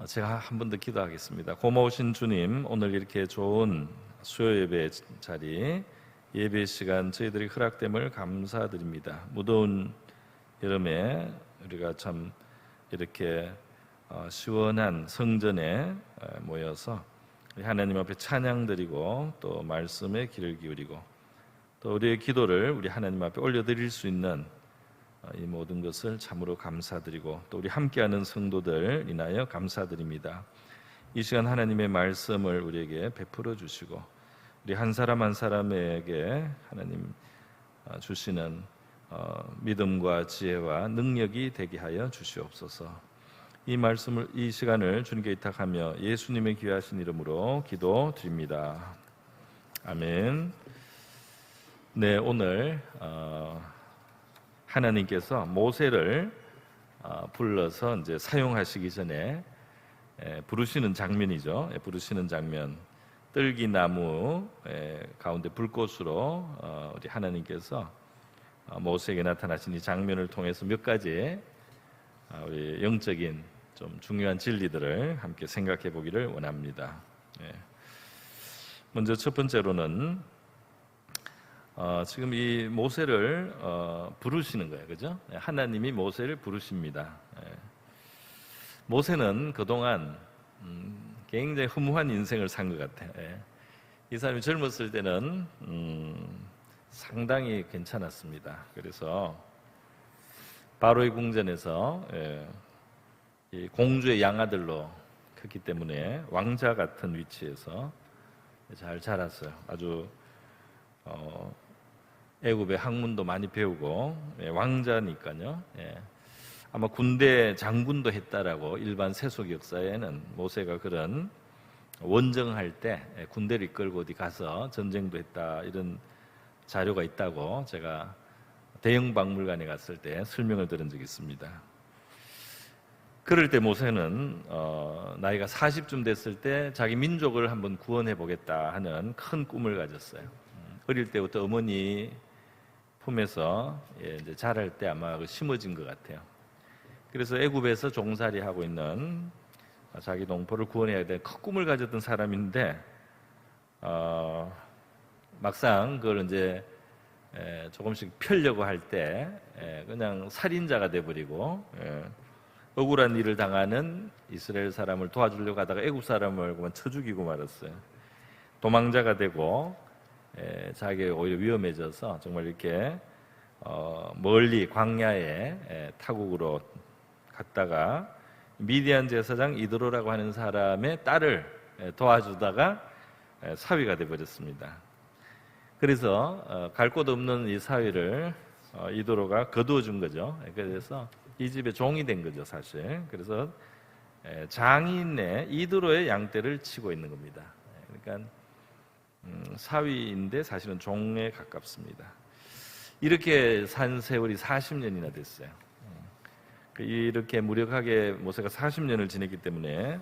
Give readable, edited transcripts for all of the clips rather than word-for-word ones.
제가 한 번 더 기도하겠습니다. 고마우신 주님, 오늘 이렇게 좋은 수요 예배 자리, 예배 시간 저희들이 허락됨을 감사드립니다. 무더운 여름에 우리가 참 이렇게 시원한 성전에 모여서 하나님 앞에 찬양드리고 또 말씀에 귀를 기울이고 또 우리의 기도를 우리 하나님 앞에 올려드릴 수 있는 이 모든 것을 참으로 감사드리고 또 우리 함께하는 성도들 인하여 감사드립니다. 이 시간 하나님의 말씀을 우리에게 베풀어 주시고 우리 한 사람 한 사람에게 하나님 주시는 믿음과 지혜와 능력이 되게 하여 주시옵소서. 이 말씀을, 이 시간을 주님께 의탁하며 예수님의 귀하신 이름으로 기도드립니다. 아멘. 네, 오늘 하나님께서 모세를 불러서 이제 사용하시기 전에 부르시는 장면이죠. 부르시는 장면, 뜰기나무 가운데 불꽃으로 우리 하나님께서 모세에게 나타나신 이 장면을 통해서 몇 가지 우리 영적인 좀 중요한 진리들을 함께 생각해 보기를 원합니다. 먼저 첫 번째로는 지금 이 모세를 부르시는 거예요, 그죠? 하나님이 모세를 부르십니다. 모세는 그동안 굉장히 허무한 인생을 산 것 같아요. 이 사람이 젊었을 때는 상당히 괜찮았습니다. 그래서 바로의 궁전에서 이 공주의 양아들로 컸기 때문에 왕자 같은 위치에서 잘 자랐어요. 아주 애굽의 학문도 많이 배우고 왕자니까요. 아마 군대 장군도 했다라고 일반 세속 역사에는 모세가 그런 원정할 때 군대를 이끌고 어디 가서 전쟁도 했다 이런 자료가 있다고 제가 대형 박물관에 갔을 때 설명을 들은 적이 있습니다. 그럴 때 모세는 나이가 40쯤 됐을 때 자기 민족을 한번 구원해 보겠다 하는 큰 꿈을 가졌어요. 어릴 때부터 어머니 품에서 이제 자랄 때 아마 심어진 것 같아요. 그래서 애굽에서 종살이 하고 있는 자기 동포를 구원해야 될 큰 꿈을 가졌던 사람인데 막상 그걸 이제 조금씩 펴려고 할 때 그냥 살인자가 돼버리고 억울한 일을 당하는 이스라엘 사람을 도와주려고 하다가 애굽 사람을 그만 쳐 죽이고 말았어요. 도망자가 되고 자기가 오히려 위험해져서 정말 이렇게 멀리 광야에 타국으로 갔다가 미디안 제사장 이드로라고 하는 사람의 딸을 도와주다가 사위가 되어버렸습니다. 그래서 갈 곳 없는 이 사위를 이드로가 거두어 준 거죠. 그래서 이 집의 종이 된 거죠, 사실. 그래서 장인의 이드로의 양떼를 치고 있는 겁니다. 그러니까 사위인데 사실은 종에 가깝습니다. 이렇게 산 세월이 40년이나 됐어요. 이렇게 무력하게 모세가 40년을 지냈기 때문에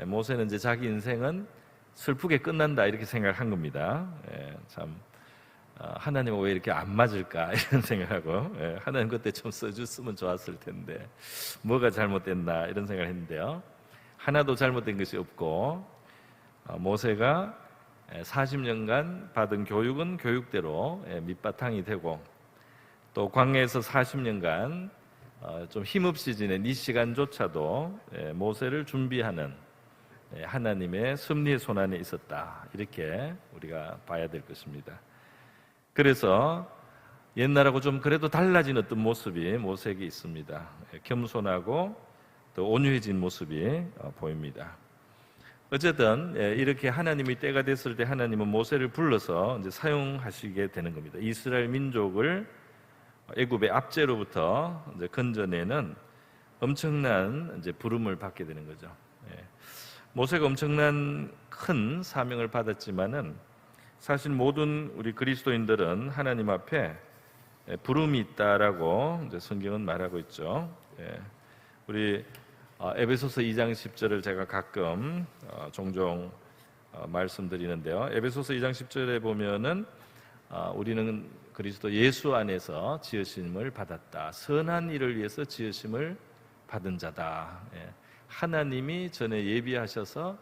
모세는 이제 자기 인생은 슬프게 끝난다 이렇게 생각한 겁니다. 참 하나님은 왜 이렇게 안 맞을까 이런 생각하고 하나님 그때 좀 써줬으면 좋았을 텐데 뭐가 잘못됐나 이런 생각을 했는데요. 하나도 잘못된 것이 없고 모세가 40년간 받은 교육은 교육대로 밑바탕이 되고 또 광야에서 40년간 좀 힘없이 지낸 이 시간조차도 모세를 준비하는 하나님의 섭리의 손안에 있었다 이렇게 우리가 봐야 될 것입니다. 그래서 옛날하고 좀 그래도 달라진 어떤 모습이 모세에게 있습니다. 겸손하고 또 온유해진 모습이 보입니다. 어쨌든 이렇게 하나님이 때가 됐을 때 하나님은 모세를 불러서 이제 사용하시게 되는 겁니다. 이스라엘 민족을 애굽의 압제로부터 이제 건져내는 엄청난 이제 부름을 받게 되는 거죠. 모세가 엄청난 큰 사명을 받았지만은 사실 모든 우리 그리스도인들은 하나님 앞에 부름이 있다라고 이제 성경은 말하고 있죠. 우리 에베소서 2장 10절을 제가 가끔 종종 말씀드리는데요. 에베소서 2장 10절에 보면은 우리는 그리스도 예수 안에서 지으심을 받았다. 선한 일을 위해서 지으심을 받은 자다. 하나님이 전에 예비하셔서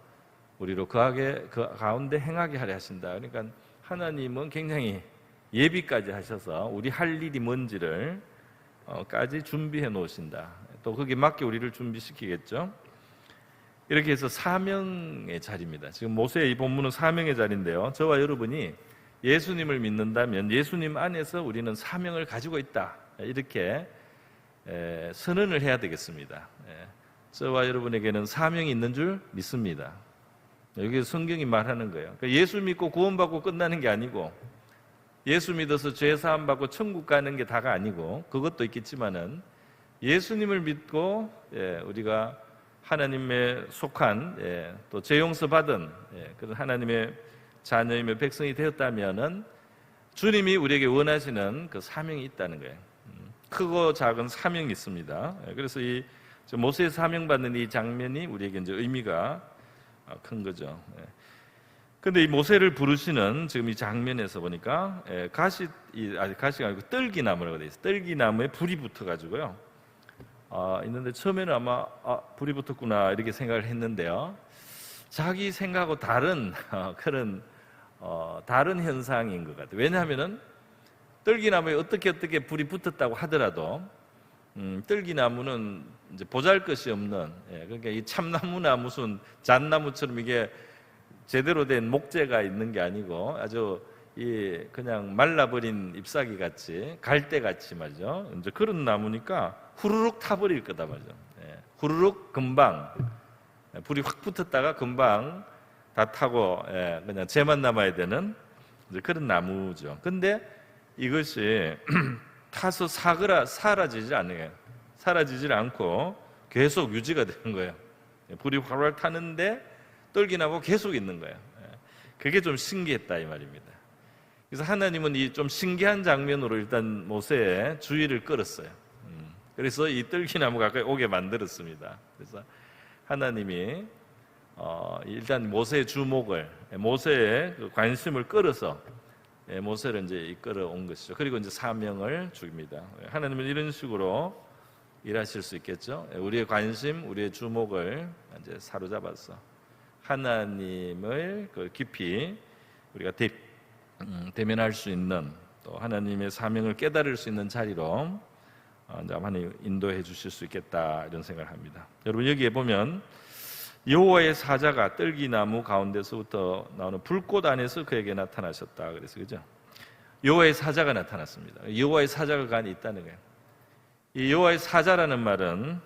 우리로 그 가운데 행하게 하려 하신다. 그러니까 하나님은 굉장히 예비까지 하셔서 우리 할 일이 뭔지를 까지 준비해 놓으신다. 또 거기에 맞게 우리를 준비시키겠죠. 이렇게 해서 사명의 자리입니다. 지금 모세의 이 본문은 사명의 자리인데요. 저와 여러분이 예수님을 믿는다면 예수님 안에서 우리는 사명을 가지고 있다. 이렇게 선언을 해야 되겠습니다. 저와 여러분에게는 사명이 있는 줄 믿습니다. 여기 성경이 말하는 거예요. 그러니까 예수 믿고 구원받고 끝나는 게 아니고, 예수 믿어서 죄 사함 받고 천국 가는 게 다가 아니고, 그것도 있겠지만은 예수님을 믿고 우리가 하나님의 속한 또 죄 용서 받은 그런 하나님의 자녀이며 백성이 되었다면은 주님이 우리에게 원하시는 그 사명이 있다는 거예요. 크고 작은 사명이 있습니다. 그래서 이 모세의 사명 받는 이 장면이 우리에게 이제 의미가 큰 거죠. 근데 이 모세를 부르시는 지금 이 장면에서 보니까 가시가 아니고 떨기나무라고 되어 있어요. 떨기나무에 불이 붙어가지고요. 있는데 처음에는 아마 불이 붙었구나 이렇게 생각을 했는데요. 자기 생각하고 다른 그런 다른 현상인 것 같아요. 왜냐하면은 떨기나무에 어떻게 불이 붙었다고 하더라도 떨기나무는 이제 보잘것이 없는, 그러니까 이 참나무나 무슨 잣나무처럼 이게 제대로 된 목재가 있는 게 아니고 아주 그냥 말라버린 잎사귀 같이 갈대 같이 말이죠. 이제 그런 나무니까 후루룩 타버릴 거다 말이죠. 후루룩 금방 불이 확 붙었다가 금방 다 타고 그냥 재만 남아야 되는 이제 그런 나무죠. 근데 이것이 타서 사라지지 않아요. 사라지질 않고 계속 유지가 되는 거예요. 불이 활활 타는데 떨기나무가 계속 있는 거예요. 그게 좀 신기했다 이 말입니다. 그래서 하나님은 이 좀 신기한 장면으로 일단 모세의 주의를 끌었어요. 그래서 이 떨기나무가 가까이 오게 만들었습니다. 그래서 하나님이 일단 모세의 주목을, 모세의 관심을 끌어서 모세를 이제 이끌어 온 것이죠. 그리고 이제 사명을 줍니다. 하나님은 이런 식으로 일하실 수 있겠죠. 우리의 관심, 우리의 주목을 이제 사로잡아서 하나님을 깊이 우리가 대면할 수 있는, 또 하나님의 사명을 깨달을 수 있는 자리로 하나님 인도해 주실 수 있겠다 이런 생각을 합니다. 여러분 여기에 보면 여호와의 사자가 떨기나무 가운데서부터 나오는 불꽃 안에서 그에게 나타나셨다. 그래서 그죠? 여호와의 사자가 나타났습니다. 여호와의 사자가 그 안에 있다는 거예요. 이 여호와의 사자라는 말은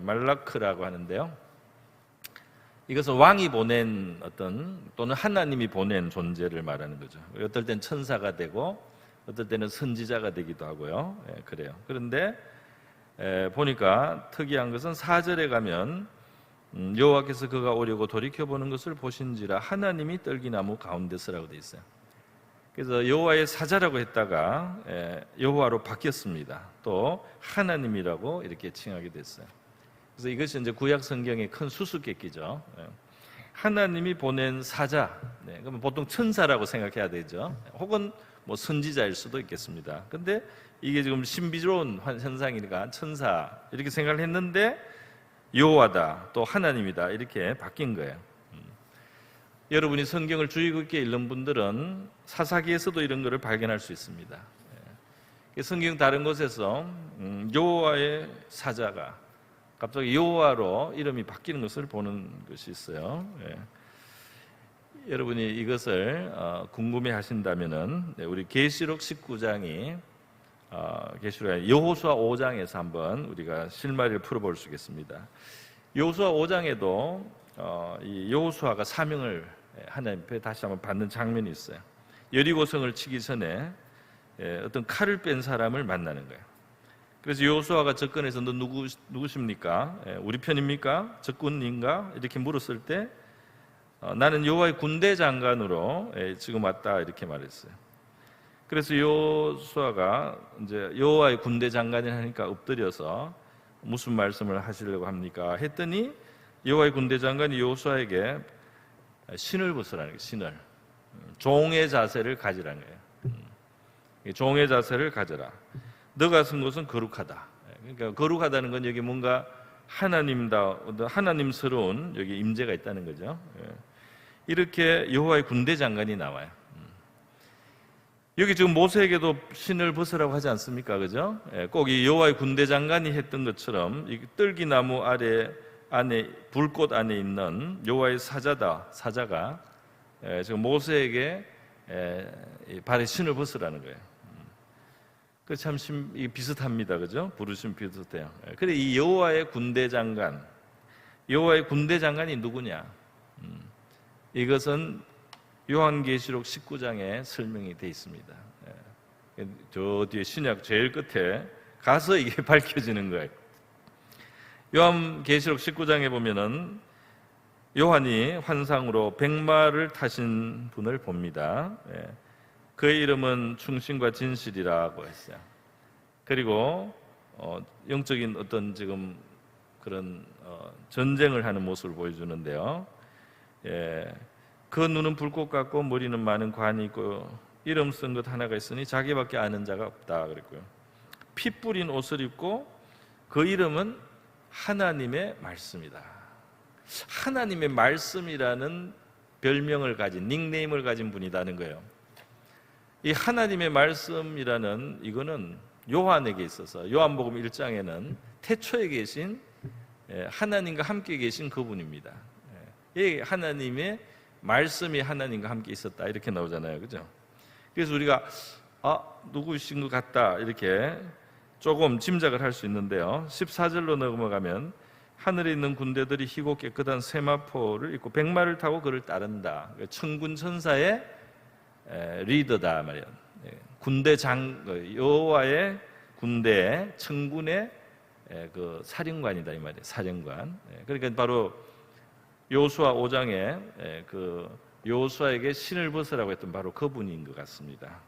말라크라고 하는데요. 이것은 왕이 보낸 또는 하나님이 보낸 존재를 말하는 거죠. 어떨 땐 천사가 되고 어떨 때는 선지자가 되기도 하고요. 그래요. 그런데 보니까 특이한 것은 4절에 가면 여호와께서 그가 오려고 돌이켜보는 것을 보신지라 하나님이 떨기나무 가운데서라고 되어 있어요. 그래서 여호와의 사자라고 했다가 여호와로 바뀌었습니다. 또 하나님이라고 이렇게 칭하게 됐어요. 그래서 이것이 이제 구약 성경의 큰 수수께끼죠. 하나님이 보낸 사자, 그러면 보통 천사라고 생각해야 되죠. 혹은 뭐 선지자일 수도 있겠습니다. 근데 이게 지금 신비로운 현상이니까 천사 이렇게 생각을 했는데 여호와다, 또 하나님이다 이렇게 바뀐 거예요. 여러분이 성경을 주의 깊게 읽는 분들은 사사기에서도 이런 것을 발견할 수 있습니다. 성경 다른 곳에서 여호와의 사자가 갑자기 여호와로 이름이 바뀌는 것을 보는 것이 있어요. 여러분이 이것을 궁금해하신다면은 우리 계시록 19장이 계시록 여호수아 5장에서 한번 우리가 실마리를 풀어볼 수 있겠습니다. 여호수아 5장에도 이 여호수아가 사명을 하나님 앞에 다시 한번 받는 장면이 있어요. 여리고성을 치기 전에 어떤 칼을 뺀 사람을 만나는 거예요. 그래서 여호수아가 접근해서 너 누구십니까? 우리 편입니까? 적군인가? 이렇게 물었을 때 나는 여호와의 군대 장관으로 지금 왔다 이렇게 말했어요. 그래서 여호수아가 이제 여호와의 군대 장관이 하니까 엎드려서 무슨 말씀을 하시려고 합니까? 했더니 여호와의 군대 장관이 여호수아에게 신을 벗으라는 거예요. 신을. 종의 자세를 가지라는 거예요. 종의 자세를 가져라. 너가 쓴 것은 거룩하다. 그러니까 거룩하다는 건 여기 뭔가 하나님스러운 여기 임재가 있다는 거죠. 이렇게 여호와의 군대 장관이 나와요. 여기 지금 모세에게도 신을 벗으라고 하지 않습니까? 그죠? 꼭 이 여호와의 군대 장관이 했던 것처럼 이 떨기나무 안에 불꽃 안에 있는 여호와의 사자가 지금 모세에게 발에 신을 벗으라는 거예요. 그 참 비슷합니다, 그죠? 부르심 비슷해요. 그래 이 여호와의 군대 장관이 누구냐? 이것은 요한계시록 19장에 설명이 되어 있습니다. 저 뒤에 신약 제일 끝에 가서 이게 밝혀지는 거예요. 요한계시록 19장에 보면은 요한이 환상으로 백마를 타신 분을 봅니다. 그의 이름은 충신과 진실이라고 했어요. 그리고 영적인 어떤 지금 그런 전쟁을 하는 모습을 보여주는데요. 그 눈은 불꽃 같고 머리는 많은 관이 있고 이름 쓴 것 하나가 있으니 자기밖에 아는 자가 없다 그랬고요. 피 뿌린 옷을 입고 그 이름은 하나님의 말씀이다. 하나님의 말씀이라는 별명을 가진 닉네임을 가진 분이라는 거예요. 이 하나님의 말씀이라는 이거는 요한에게 있어서 요한복음 1장에는 태초에 계신 하나님과 함께 계신 그분입니다. 이 하나님의 말씀이 하나님과 함께 있었다 이렇게 나오잖아요, 그죠? 그래서 우리가 누구신 것 같다 이렇게 조금 짐작을 할 수 있는데요. 14절로 넘어가면 하늘에 있는 군대들이 희고 깨끗한 세마포를 입고 백마를 타고 그를 따른다. 천군 천사의 리더다 말이에요. 군대 여호와의 군대 천군의 그 사령관이다 이 말이에요. 사령관. 그러니까 바로 여호수아 5장에 그 여호수아에게 신을 벗으라고 했던 바로 그분인 것 같습니다.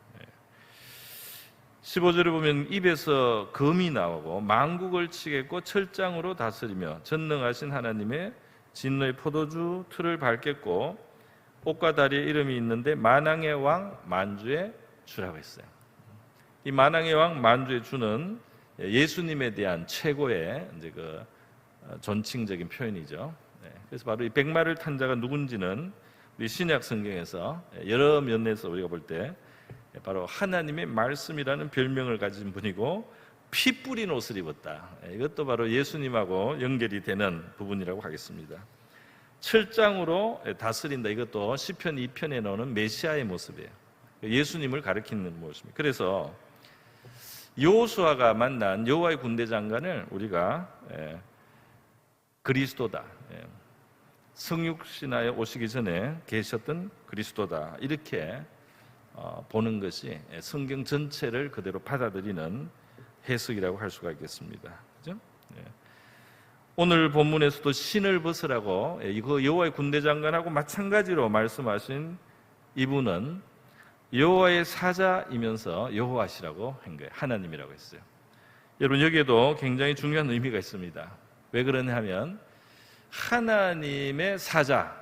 15절에 보면 입에서 검이 나오고 만국을 치겠고 철장으로 다스리며 전능하신 하나님의 진노의 포도주 틀을 밟겠고 옷과 다리에 이름이 있는데 만왕의 왕 만주의 주라고 했어요. 이 만왕의 왕 만주의 주는 예수님에 대한 최고의 이제 그 존칭적인 표현이죠. 그래서 바로 이 백마를 탄 자가 누군지는 우리 신약 성경에서 여러 면에서 우리가 볼 때 바로 하나님의 말씀이라는 별명을 가진 분이고 피 뿌린 옷을 입었다. 이것도 바로 예수님하고 연결이 되는 부분이라고 하겠습니다. 철장으로 다스린다. 이것도 시편 2편에 나오는 메시아의 모습이에요. 예수님을 가리키는 모습입니다. 그래서 여호수아가 만난 여호와의 군대 장관을 우리가 그리스도다. 성육신하에 오시기 전에 계셨던 그리스도다. 이렇게 보는 것이 성경 전체를 그대로 받아들이는 해석이라고 할 수가 있겠습니다. 그죠? 오늘 본문에서도 신을 벗으라고 이거 여호와의 군대 장관하고 마찬가지로 말씀하신 이분은 여호와의 사자이면서 여호와시라고 한 거예요. 하나님이라고 했어요. 여러분 여기에도 굉장히 중요한 의미가 있습니다. 왜 그러냐 하면 하나님의 사자,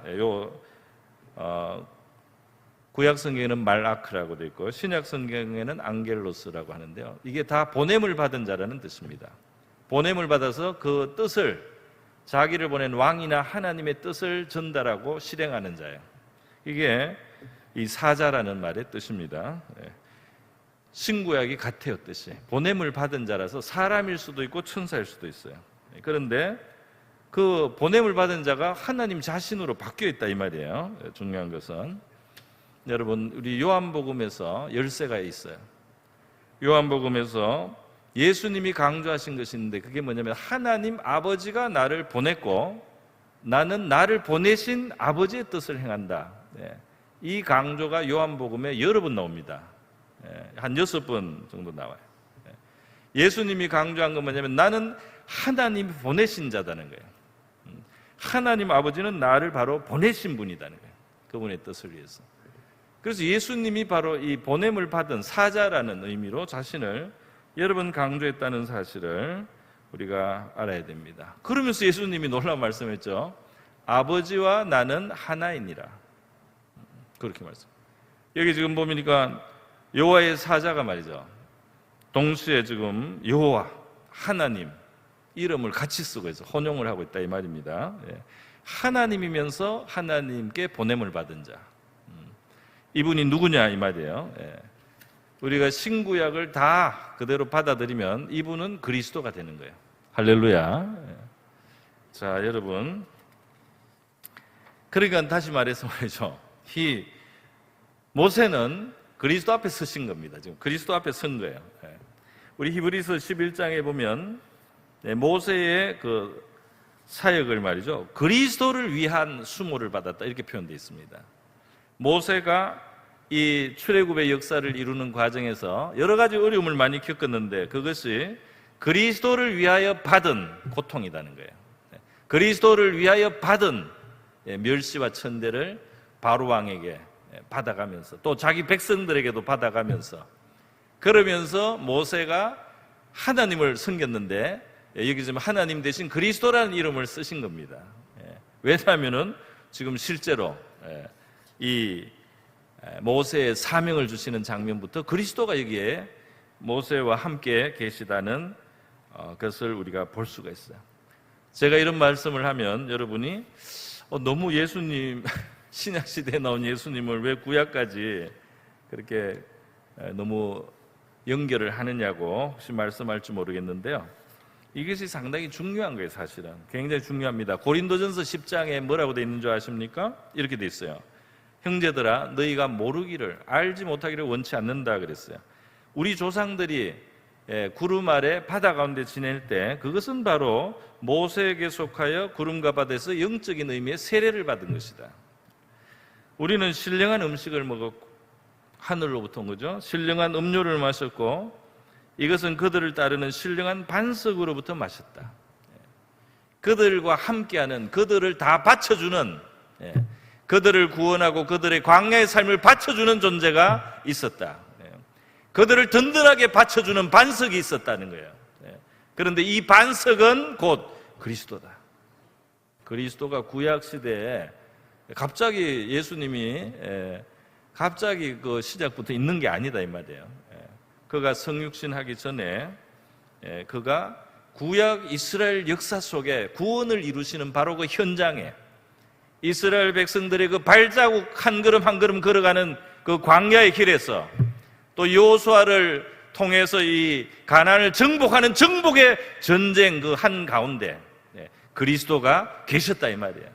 구약 성경에는 말아크라고 되어 있고 신약 성경에는 앙겔로스라고 하는데요. 이게 다 보냄을 받은 자라는 뜻입니다. 보냄을 받아서 그 뜻을 자기를 보낸 왕이나 하나님의 뜻을 전달하고 실행하는 자예요. 이게 이 사자라는 말의 뜻입니다. 신구약이 같아요, 뜻이. 보냄을 받은 자라서 사람일 수도 있고 천사일 수도 있어요. 그런데 그 보냄을 받은 자가 하나님 자신으로 바뀌어 있다 이 말이에요. 중요한 것은 여러분 우리 요한복음에서 열쇠가 있어요. 요한복음에서 예수님이 강조하신 것이 있는데 그게 뭐냐면 하나님 아버지가 나를 보냈고 나는 나를 보내신 아버지의 뜻을 행한다. 이 강조가 요한복음에 여러 번 나옵니다. 한 6번 정도 나와요. 예수님이 강조한 건 뭐냐면 나는 하나님이 보내신 자다는 거예요. 하나님 아버지는 나를 바로 보내신 분이라는 거예요. 그분의 뜻을 위해서. 그래서 예수님이 바로 이 보냄을 받은 사자라는 의미로 자신을 여러 번 강조했다는 사실을 우리가 알아야 됩니다. 그러면서 예수님이 놀라운 말씀했죠. 아버지와 나는 하나이니라. 그렇게 말씀. 여기 지금 보니까 여호와의 사자가 말이죠. 동시에 지금 여호와, 하나님, 이름을 같이 쓰고 있어. 혼용을 하고 있다 이 말입니다. 하나님이면서 하나님께 보냄을 받은 자. 이분이 누구냐 이 말이에요. 우리가 신구약을 다 그대로 받아들이면 이분은 그리스도가 되는 거예요. 할렐루야. 자, 여러분. 그러니까 다시 말해서 말이죠. 이 모세는 그리스도 앞에 서신 겁니다. 지금 그리스도 앞에 선 거예요. 우리 히브리서 11장에 보면 모세의 그 사역을 말이죠. 그리스도를 위한 수모를 받았다 이렇게 표현되어 있습니다. 모세가 이 출애굽의 역사를 이루는 과정에서 여러 가지 어려움을 많이 겪었는데 그것이 그리스도를 위하여 받은 고통이라는 거예요. 그리스도를 위하여 받은 멸시와 천대를 바로 왕에게 받아가면서 또 자기 백성들에게도 받아가면서 그러면서 모세가 하나님을 섬겼는데 여기 지금 하나님 대신 그리스도라는 이름을 쓰신 겁니다. 왜냐하면은 지금 실제로 이 모세의 사명을 주시는 장면부터 그리스도가 여기에 모세와 함께 계시다는 것을 우리가 볼 수가 있어요. 제가 이런 말씀을 하면 여러분이 너무 예수님 신약시대에 나온 예수님을 왜 구약까지 그렇게 너무 연결을 하느냐고 혹시 말씀할지 모르겠는데요. 이것이 상당히 중요한 거예요. 사실은 굉장히 중요합니다. 고린도전서 10장에 뭐라고 되어 있는 줄 아십니까? 이렇게 되어 있어요. 형제들아 너희가 모르기를 알지 못하기를 원치 않는다 그랬어요. 우리 조상들이 구름 아래 바다 가운데 지낼 때 그것은 바로 모세에게 속하여 구름과 바다에서 영적인 의미의 세례를 받은 것이다. 우리는 신령한 음식을 먹었고 하늘로부터 온 거죠. 신령한 음료를 마셨고 이것은 그들을 따르는 신령한 반석으로부터 마셨다. 그들과 함께하는 그들을 다 바쳐주는 그들을 구원하고 그들의 광야의 삶을 바쳐주는 존재가 있었다. 그들을 든든하게 받쳐주는 반석이 있었다는 거예요. 그런데 이 반석은 곧 그리스도다. 그리스도가 구약시대에 갑자기 예수님이 갑자기 그 시작부터 있는 게 아니다 이 말이에요. 그가 성육신 하기 전에 그가 구약 이스라엘 역사 속에 구원을 이루시는 바로 그 현장에 이스라엘 백성들의 그 발자국 한 걸음 한 걸음 걸어가는 그 광야의 길에서 또 여호수아를 통해서 이 가나안을 정복하는 정복의 전쟁 그 한가운데 그리스도가 계셨다 이 말이에요.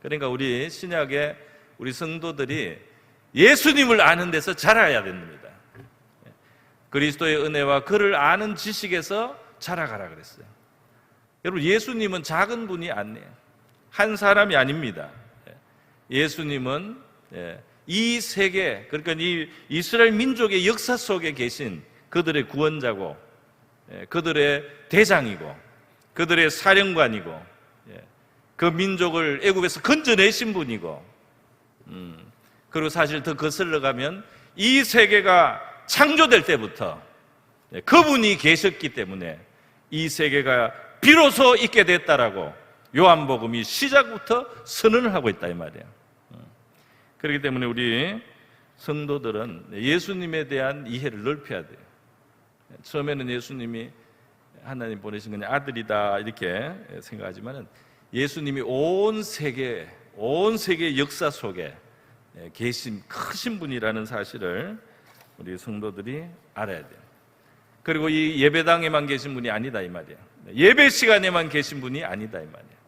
그러니까 우리 신약의 우리 성도들이 예수님을 아는 데서 자라야 됩니다. 그리스도의 은혜와 그를 아는 지식에서 자라가라 그랬어요. 여러분 예수님은 작은 분이 아니에요. 한 사람이 아닙니다. 예수님은 이 세계 그러니까 이 이스라엘 민족의 역사 속에 계신 그들의 구원자고 그들의 대장이고 그들의 사령관이고 그 민족을 애굽에서 건져내신 분이고 그리고 사실 더 거슬러 가면 이 세계가 창조될 때부터 그분이 계셨기 때문에 이 세계가 비로소 있게 됐다라고 요한복음이 시작부터 선언을 하고 있다 이 말이에요. 그렇기 때문에 우리 성도들은 예수님에 대한 이해를 넓혀야 돼요. 처음에는 예수님이 하나님 보내신 그냥 아들이다 이렇게 생각하지만은 예수님이 온 세계 역사 속에 계신 크신 분이라는 사실을 우리 성도들이 알아야 돼요. 그리고 이 예배당에만 계신 분이 아니다 이 말이에요. 예배 시간에만 계신 분이 아니다 이 말이에요.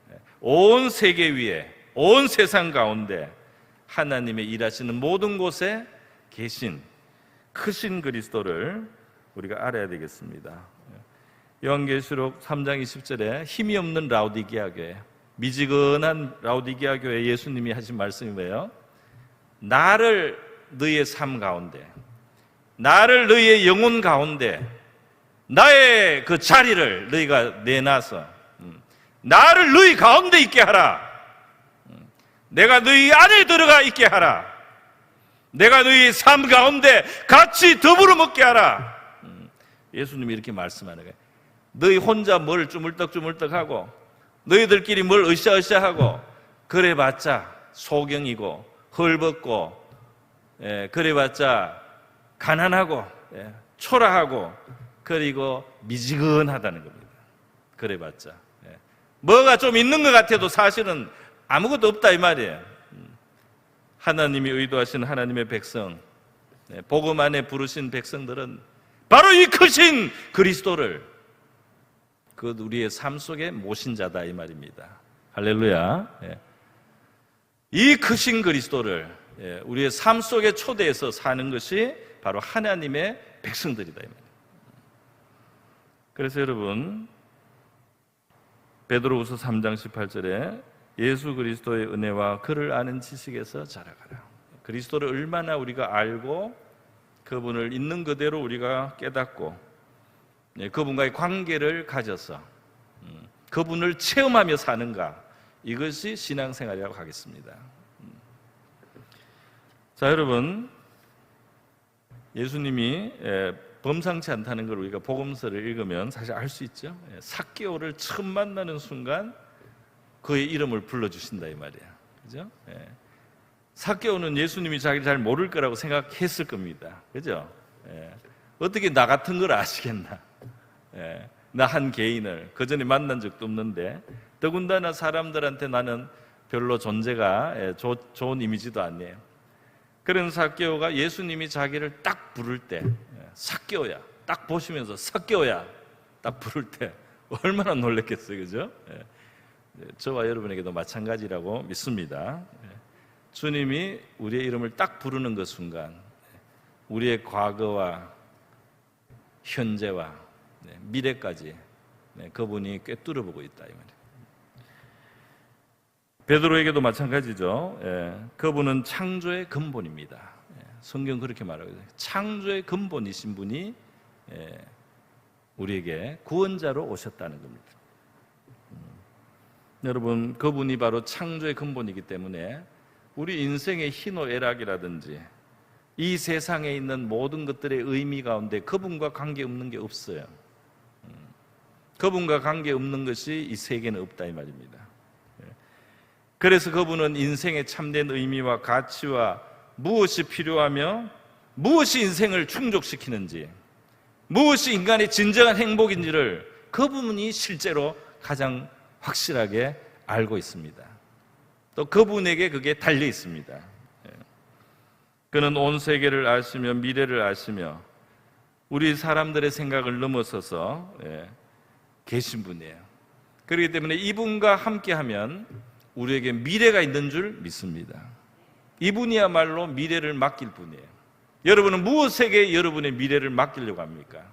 온 세계 위에 온 세상 가운데 하나님의 일하시는 모든 곳에 계신 크신 그리스도를 우리가 알아야 되겠습니다. 요한계시록 3장 20절에 힘이 없는 라오디게아 교회, 미지근한 라오디게아 교회 예수님이 하신 말씀이 뭐예요? 나를 너희의 삶 가운데, 나를 너희의 영혼 가운데, 나의 그 자리를 너희가 내놔서 나를 너희 가운데 있게 하라. 내가 너희 안에 들어가 있게 하라. 내가 너희 삶 가운데 같이 더불어 먹게 하라. 예수님이 이렇게 말씀하는 거예요. 너희 혼자 뭘 주물떡주물떡하고 너희들끼리 뭘 으쌰으쌰하고 그래봤자 소경이고 헐벗고 그래봤자 가난하고 초라하고 그리고 미지근하다는 겁니다. 그래봤자. 뭐가 좀 있는 것 같아도 사실은 아무것도 없다 이 말이에요. 하나님이 의도하신 하나님의 백성, 복음 안에 부르신 백성들은 바로 이 크신 그리스도를 그 우리의 삶 속에 모신 자다 이 말입니다. 할렐루야. 이 크신 그리스도를 우리의 삶 속에 초대해서 사는 것이 바로 하나님의 백성들이다 이 말이에요. 그래서 여러분, 베드로후서 3장 18절에 예수 그리스도의 은혜와 그를 아는 지식에서 자라가라. 그리스도를 얼마나 우리가 알고 그분을 있는 그대로 우리가 깨닫고 그분과의 관계를 가져서 그분을 체험하며 사는가, 이것이 신앙생활이라고 하겠습니다. 자, 여러분, 예수님이 범상치 않다는 걸 우리가 복음서를 읽으면 사실 알 수 있죠. 삭개오를 처음 만나는 순간 그의 이름을 불러주신다 이 말이에요. 그죠? 삭개오는 예수님이 자기를 잘 모를 거라고 생각했을 겁니다. 그죠? 어떻게 나 같은 걸 아시겠나? 나 한 개인을 그전에 만난 적도 없는데, 더군다나 사람들한테 나는 별로 존재가 좋은 이미지도 아니에요. 그런 삭개오가 예수님이 자기를 딱 부를 때, 삭개오야, 딱 보시면서 삭개오야 딱 부를 때 얼마나 놀랐겠어요. 그죠? 저와 여러분에게도 마찬가지라고 믿습니다. 주님이 우리의 이름을 딱 부르는 그 순간 우리의 과거와 현재와 미래까지 그분이 꿰뚫어 보고 있다 이 말이에요. 베드로에게도 마찬가지죠. 그분은 창조의 근본입니다. 성경 그렇게 말하거든요. 창조의 근본이신 분이 우리에게 구원자로 오셨다는 겁니다. 여러분, 그분이 바로 창조의 근본이기 때문에 우리 인생의 희노애락이라든지 이 세상에 있는 모든 것들의 의미 가운데 그분과 관계없는 게 없어요. 그분과 관계없는 것이 이 세계는 없다 이 말입니다. 그래서 그분은 인생의 참된 의미와 가치와 무엇이 필요하며 무엇이 인생을 충족시키는지, 무엇이 인간의 진정한 행복인지를 그분이 실제로 가장 확실하게 알고 있습니다. 또 그분에게 그게 달려 있습니다. 그는 온 세계를 아시며 미래를 아시며 우리 사람들의 생각을 넘어서서 계신 분이에요. 그렇기 때문에 이분과 함께하면 우리에게 미래가 있는 줄 믿습니다. 이분이야말로 미래를 맡길 분이에요. 여러분은 무엇에게 여러분의 미래를 맡기려고 합니까?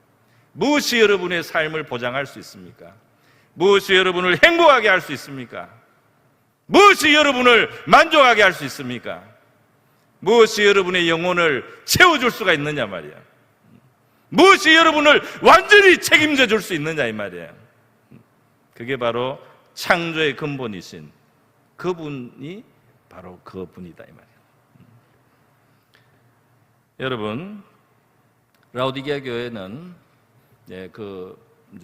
무엇이 여러분의 삶을 보장할 수 있습니까? 무엇이 여러분을 행복하게 할 수 있습니까? 무엇이 여러분을 만족하게 할 수 있습니까? 무엇이 여러분의 영혼을 채워줄 수가 있느냐 말이야. 무엇이 여러분을 완전히 책임져 줄 수 있느냐 이 말이에요. 그게 바로 창조의 근본이신 그분이 바로 그분이다 이 말이에요. 여러분, 라오디게아 교회는 이제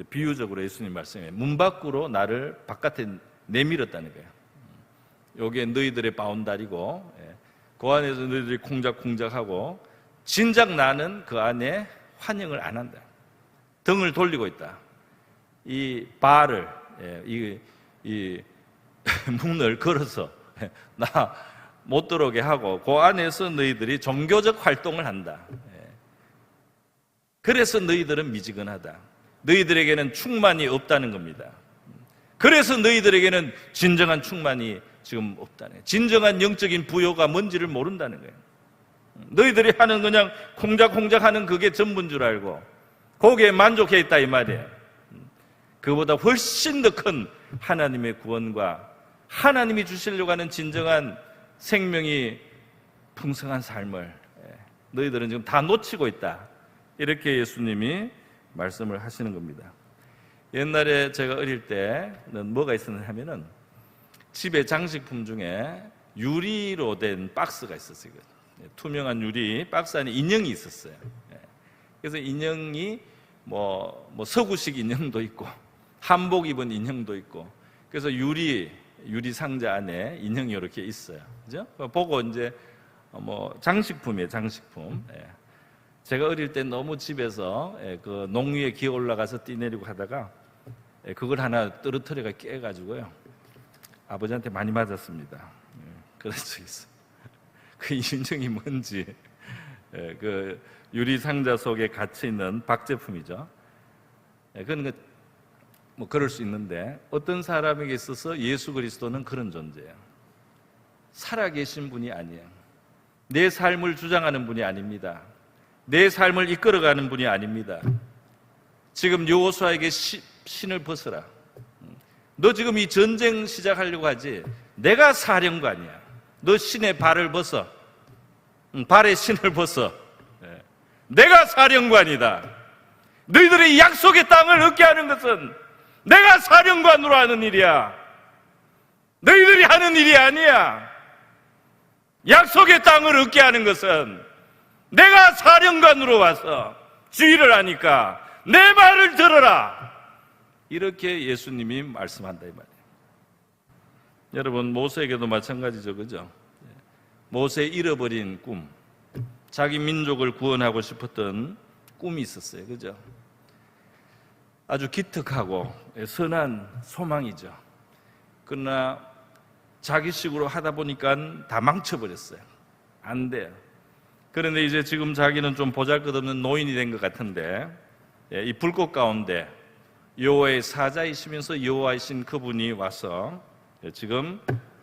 비유적으로 예수님 말씀에 문 밖으로 나를 바깥에 내밀었다는 거예요. 여기에 너희들의 바운다리고 그 안에서 너희들이 콩닥콩닥하고 진작 나는 그 안에 환영을 안 한다. 등을 돌리고 있다. 이 바를 이 문을 걸어서 나 못 들어오게 하고 그 안에서 너희들이 종교적 활동을 한다. 그래서 너희들은 미지근하다. 너희들에게는 충만이 없다는 겁니다. 그래서 너희들에게는 진정한 충만이 지금 없다는 거예요. 진정한 영적인 부요가 뭔지를 모른다는 거예요. 너희들이 하는 그냥 콩닥콩닥하는 그게 전부인 줄 알고 거기에 만족해 있다 이 말이에요. 그보다 훨씬 더 큰 하나님의 구원과 하나님이 주시려고 하는 진정한 생명이 풍성한 삶을 너희들은 지금 다 놓치고 있다. 이렇게 예수님이 말씀을 하시는 겁니다. 옛날에 제가 어릴 때는 뭐가 있었냐 하면은 집에 장식품 중에 유리로 된 박스가 있었어요. 투명한 유리 박스 안에 인형이 있었어요. 그래서 인형이 뭐 서구식 인형도 있고 한복 입은 인형도 있고, 그래서 유리 상자 안에 인형이 이렇게 있어요. 그죠? 보고 이제 장식품이에요, 장식품. 제가 어릴 때 너무 집에서 그 농 위에 기어 올라가서 뛰내리고 하다가 그걸 하나 떨어뜨려가 깨가지고요. 아버지한테 많이 맞았습니다. 그런 적이 있어요. 그 인형이 뭔지, 그 유리 상자 속에 갇혀 있는 박제품이죠. 그건 뭐 그럴 수 있는데, 어떤 사람에게 있어서 예수 그리스도는 그런 존재예요. 살아계신 분이 아니에요. 내 삶을 주장하는 분이 아닙니다. 내 삶을 이끌어가는 분이 아닙니다. 지금 여호수아에게 신을 벗어라. 너 지금 이 전쟁 시작하려고 하지? 내가 사령관이야. 너 신의 발을 벗어. 발에 신을 벗어. 내가 사령관이다. 너희들이 약속의 땅을 얻게 하는 것은 내가 사령관으로 하는 일이야. 너희들이 하는 일이 아니야. 약속의 땅을 얻게 하는 것은 내가 사령관으로 와서 주의를 하니까 내 말을 들어라. 이렇게 예수님이 말씀한다 이 말이에요. 여러분, 모세에게도 마찬가지죠, 그죠? 모세의 잃어버린 꿈, 자기 민족을 구원하고 싶었던 꿈이 있었어요, 그죠? 아주 기특하고 선한 소망이죠. 그러나 자기식으로 하다 보니까 다 망쳐버렸어요. 안 돼요. 그런데 이제 지금 자기는 좀 보잘것없는 노인이 된 것 같은데, 이 불꽃 가운데 여호와의 사자이시면서 여호와이신 그분이 와서 지금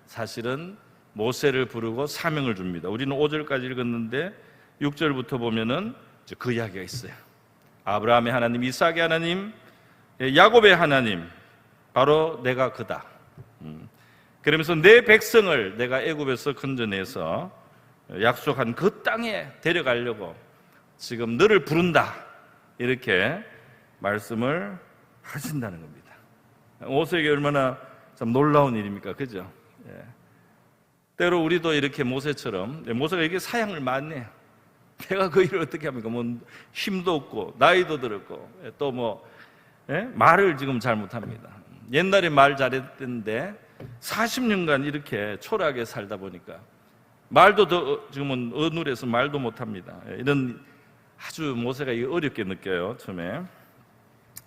사실은 모세를 부르고 사명을 줍니다. 우리는 5절까지 읽었는데 6절부터 보면은 그 이야기가 있어요. 아브라함의 하나님, 이삭의 하나님, 야곱의 하나님, 바로 내가 그다. 그러면서 내 백성을 내가 애굽에서 건져내서 약속한 그 땅에 데려가려고 지금 너를 부른다. 이렇게 말씀을 하신다는 겁니다. 모세에게 얼마나 참 놀라운 일입니까? 그죠? 때로 우리도 이렇게 모세처럼, 모세가 이게 사양을 많이 해요. 내가 그 일을 어떻게 합니까? 뭐 힘도 없고 나이도 들었고 또 뭐 말을 지금 잘 못합니다. 옛날에 말 잘했는데 40년간 이렇게 초라하게 살다 보니까 말도 더 지금은 어눌해서 말도 못합니다. 이런 아주 모세가 어렵게 느껴요, 처음에.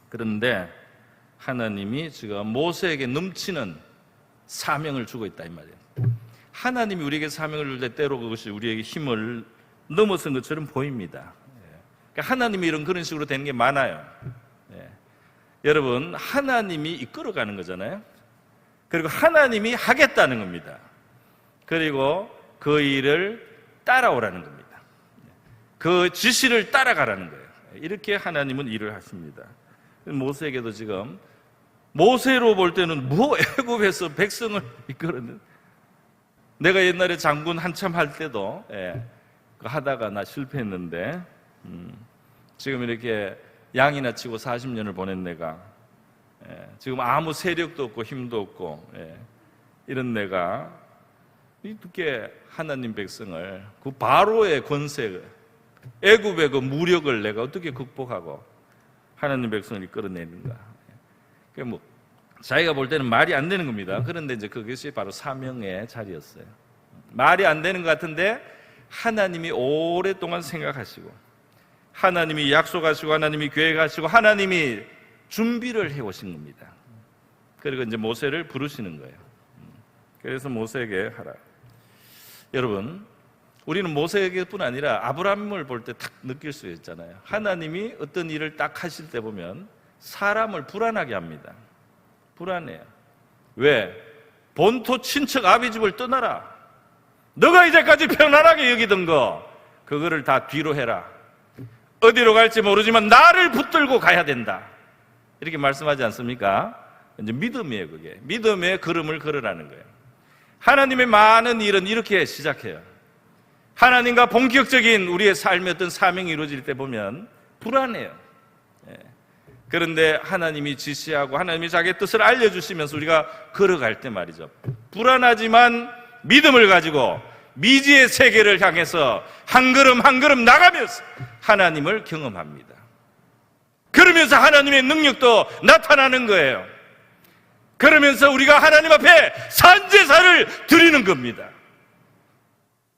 그런데 하나님이 지금 모세에게 넘치는 사명을 주고 있다 이 말이에요. 하나님이 우리에게 사명을 줄 때 때로 그것이 우리에게 힘을 넘어선 것처럼 보입니다. 그러니까 하나님이 그런 식으로 되는 게 많아요. 여러분, 하나님이 이끌어가는 거잖아요. 그리고 하나님이 하겠다는 겁니다. 그리고 그 일을 따라오라는 겁니다. 그 지시를 따라가라는 거예요. 이렇게 하나님은 일을 하십니다. 모세에게도 지금 모세로 볼 때는 뭐 애굽에서 백성을 이끌었는, 내가 옛날에 장군 한참 할 때도 하다가 나 실패했는데 지금 이렇게 양이나 치고 40년을 보낸 내가 지금 아무 세력도 없고 힘도 없고 이런 내가 어떻게 하나님 백성을 그 바로의 권세, 애굽의 그 무력을 내가 어떻게 극복하고 하나님 백성을 이끌어내는가? 그 뭐 자기가 볼 때는 말이 안 되는 겁니다. 그런데 이제 그것이 바로 사명의 자리였어요. 말이 안 되는 것 같은데 하나님이 오랫동안 생각하시고, 하나님이 약속하시고, 하나님이 계획하시고, 하나님이 준비를 해오신 겁니다. 그리고 이제 모세를 부르시는 거예요. 그래서 모세에게 하라. 여러분, 우리는 모세에게뿐 아니라 아브라함을 볼 때 딱 느낄 수 있잖아요. 하나님이 어떤 일을 딱 하실 때 보면 사람을 불안하게 합니다. 불안해요. 왜? 본토 친척 아비집을 떠나라. 너가 이제까지 편안하게 여기던 거 그거를 다 뒤로 해라. 어디로 갈지 모르지만 나를 붙들고 가야 된다. 이렇게 말씀하지 않습니까? 이제 믿음이에요. 그게 믿음의 걸음을 걸으라는 거예요. 하나님의 많은 일은 이렇게 시작해요. 하나님과 본격적인 우리의 삶의 어떤 사명이 이루어질 때 보면 불안해요. 그런데 하나님이 지시하고 하나님이 자기의 뜻을 알려주시면서 우리가 걸어갈 때 말이죠, 불안하지만 믿음을 가지고 미지의 세계를 향해서 한 걸음 한 걸음 나가면서 하나님을 경험합니다. 그러면서 하나님의 능력도 나타나는 거예요. 그러면서 우리가 하나님 앞에 산제사를 드리는 겁니다.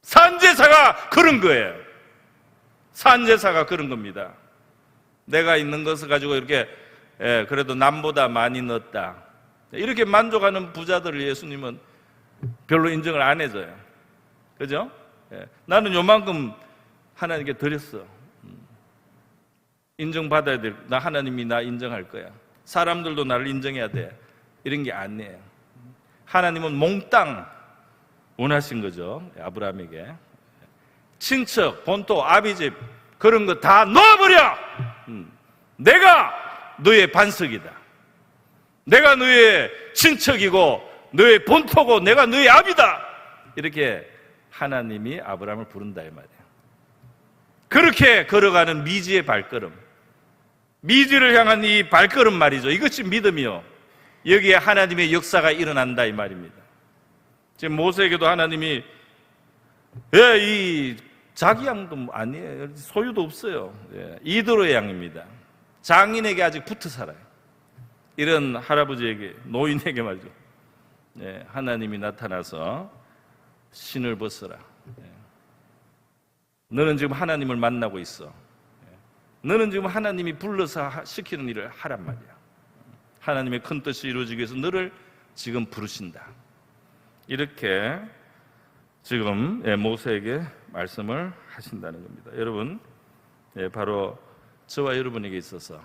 산제사가 그런 거예요. 산제사가 그런 겁니다. 내가 있는 것을 가지고 이렇게 그래도 남보다 많이 넣었다. 이렇게 만족하는 부자들을 예수님은 별로 인정을 안 해줘요. 그죠? 나는 요만큼 하나님께 드렸어. 인정받아야 돼. 나 하나님이 나 인정할 거야. 사람들도 나를 인정해야 돼. 이런 게 아니에요. 하나님은 몽땅 원하신 거죠. 아브라함에게. 친척, 본토, 아비집 그런 거 다 넣어버려. 내가 너의 반석이다. 내가 너의 친척이고 너의 본토고 내가 너의 아비다. 이렇게 하나님이 아브라함을 부른다 이 말이에요. 그렇게 걸어가는 미지의 발걸음, 미지를 향한 이 발걸음 말이죠. 이것이 믿음이요. 여기에 하나님의 역사가 일어난다 이 말입니다. 지금 모세에게도 하나님이 이 자기 양도 아니에요. 소유도 없어요. 이도로의 양입니다. 장인에게 아직 붙어 살아요. 이런 할아버지에게, 노인에게 말이죠. 하나님이 나타나서 신을 벗어라. 너는 지금 하나님을 만나고 있어. 너는 지금 하나님이 불러서 시키는 일을 하란 말이야. 하나님의 큰 뜻이 이루어지기 위해서 너를 지금 부르신다. 이렇게 지금 모세에게 말씀을 하신다는 겁니다. 여러분, 바로 저와 여러분에게 있어서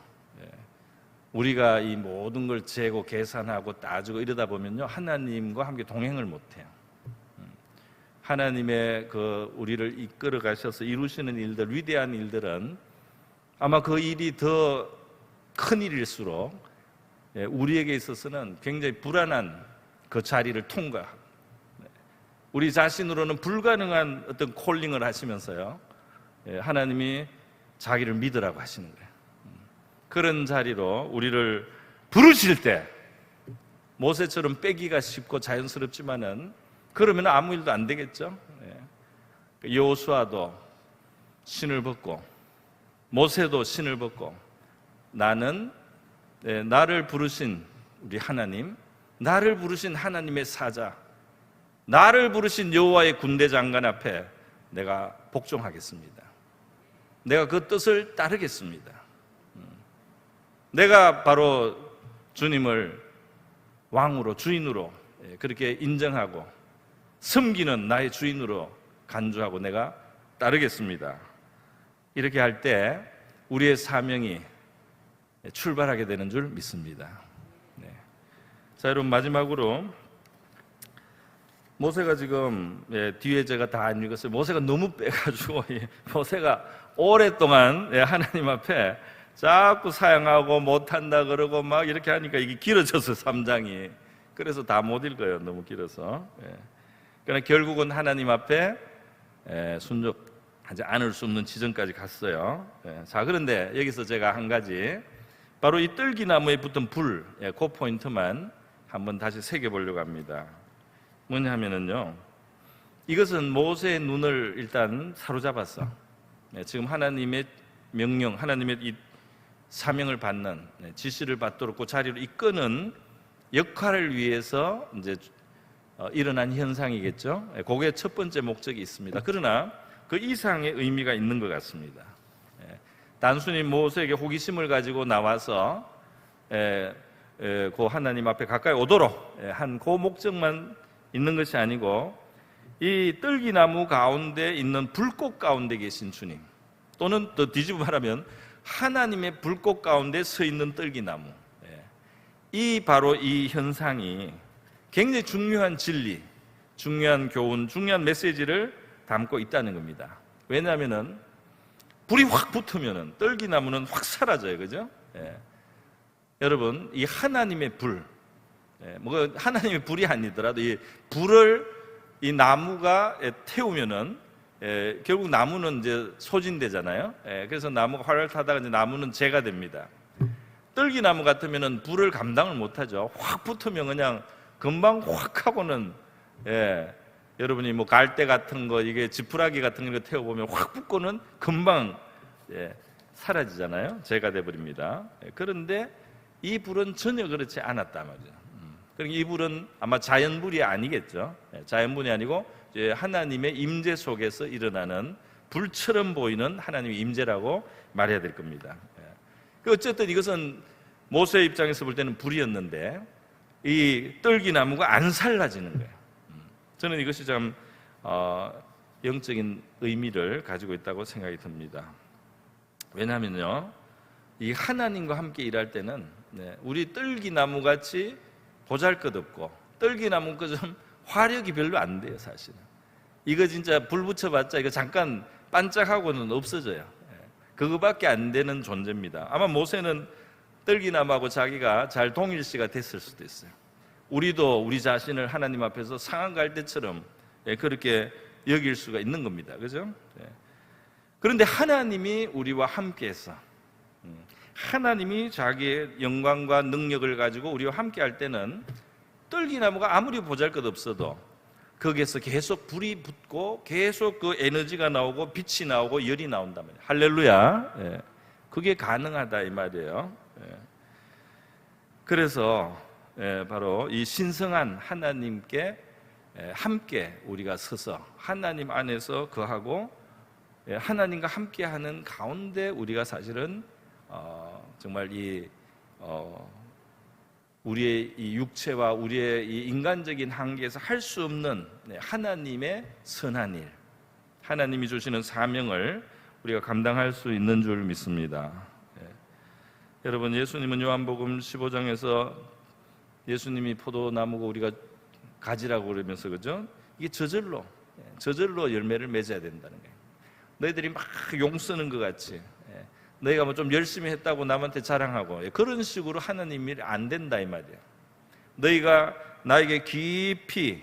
우리가 이 모든 걸 재고 계산하고 따지고 이러다 보면요, 하나님과 함께 동행을 못해요. 하나님의 우리를 이끌어 가셔서 이루시는 일들, 위대한 일들은 아마 그 일이 더 큰 일일수록 우리에게 있어서는 굉장히 불안한 그 자리를 통과하고 우리 자신으로는 불가능한 어떤 콜링을 하시면서요, 하나님이 자기를 믿으라고 하시는 거예요. 그런 자리로 우리를 부르실 때 모세처럼 빼기가 쉽고 자연스럽지만은 그러면 아무 일도 안 되겠죠. 여호수아도 신을 벗고 모세도 신을 벗고 나는 나를 부르신 우리 하나님, 나를 부르신 하나님의 사자, 나를 부르신 여호와의 군대 장관 앞에 내가 복종하겠습니다. 내가 그 뜻을 따르겠습니다. 내가 바로 주님을 왕으로, 주인으로 그렇게 인정하고 섬기는 나의 주인으로 간주하고 내가 따르겠습니다. 이렇게 할 때 우리의 사명이 출발하게 되는 줄 믿습니다. 자, 여러분, 마지막으로 모세가 지금 뒤에 제가 다 안 읽었어요. 모세가 너무 빼가지고 모세가 오랫동안 하나님 앞에 자꾸 사양하고 못한다 그러고 막 이렇게 하니까 이게 길어졌어요, 3장이. 그래서 다 못 읽어요, 너무 길어서. 그러나 결국은 하나님 앞에 순종하지 않을 수 없는 지점까지 갔어요. 자, 그런데 여기서 제가 한 가지, 바로 이 뜰기나무에 붙은 불, 그 포인트만 한번 다시 새겨보려고 합니다. 뭐냐 하면은요, 이것은 모세의 눈을 일단 사로잡았어. 지금 하나님의 명령, 하나님의 이 사명을 받는, 지시를 받도록 그 자리로 이끄는 역할을 위해서 이제 일어난 현상이겠죠. 그게 첫 번째 목적이 있습니다. 그러나 그 이상의 의미가 있는 것 같습니다. 단순히 모세에게 호기심을 가지고 나와서 그 하나님 앞에 가까이 오도록 한 그 목적만 있는 것이 아니고, 이 뜰기나무 가운데 있는 불꽃 가운데 계신 주님, 또는 더 뒤집어 말하면 하나님의 불꽃 가운데 서 있는 뜰기나무, 이 바로 이 현상이 굉장히 중요한 진리, 중요한 교훈, 중요한 메시지를 담고 있다는 겁니다. 왜냐하면은 불이 확 붙으면은 뜰기나무는 확 사라져요, 그죠? 여러분, 이 하나님의 불, 뭐 하나님의 불이 아니더라도 이 불을 이 나무가 태우면은 결국 나무는 이제 소진되잖아요. 그래서 나무가 활활 타다가 이제 나무는 재가 됩니다. 뜰기나무 같으면은 불을 감당을 못하죠. 확 붙으면 그냥 금방 확 하고는, 여러분이 뭐 갈대 같은 거, 이게 지푸라기 같은 거 태워보면 확 붙고는 금방 사라지잖아요. 재가 돼버립니다. 그런데 이 불은 전혀 그렇지 않았단 말이죠. 그러니까 이 불은 아마 자연불이 아니겠죠. 자연불이 아니고 이제 하나님의 임재 속에서 일어나는 불처럼 보이는 하나님의 임재라고 말해야 될 겁니다. 어쨌든 이것은 모세 입장에서 볼 때는 불이었는데 이 떨기나무가 안 살라지는 거예요. 저는 이것이 참 영적인 의미를 가지고 있다고 생각이 듭니다. 왜냐하면요, 이 하나님과 함께 일할 때는 우리 떨기나무 같이 보잘것없고 떨기나무처럼 화력이 별로 안 돼요. 사실은 이거 진짜 불 붙여봤자 이거 잠깐 반짝하고는 없어져요. 그거밖에 안 되는 존재입니다. 아마 모세는 떨기나무하고 자기가 잘 동일시가 됐을 수도 있어요. 우리도 우리 자신을 하나님 앞에서 상한 갈대처럼 그렇게 여길 수가 있는 겁니다. 그죠? 그런데 하나님이 우리와 함께해서 하나님이 자기의 영광과 능력을 가지고 우리와 함께 할 때는 떨기나무가 아무리 보잘것없어도 거기에서 계속 불이 붙고 계속 그 에너지가 나오고 빛이 나오고 열이 나온단 말이에요. 할렐루야. 그게 가능하다 이 말이에요. 그래서 바로 이 신성한 하나님께 함께 우리가 서서 하나님 안에서 거하고 하나님과 함께하는 가운데 우리가 사실은 정말 우리의 이 육체와 우리의 이 인간적인 한계에서 할 수 없는 하나님의 선한 일, 하나님이 주시는 사명을 우리가 감당할 수 있는 줄 믿습니다. 여러분, 예수님은 요한복음 15장에서 예수님이 포도나무고 우리가 가지라고 그러면서, 그죠? 이게 저절로 열매를 맺어야 된다는 거예요. 너희들이 막 용 쓰는 것 같이 너희가 뭐 좀 열심히 했다고 남한테 자랑하고 그런 식으로 하나님 일이 안 된다 이 말이에요. 너희가 나에게 깊이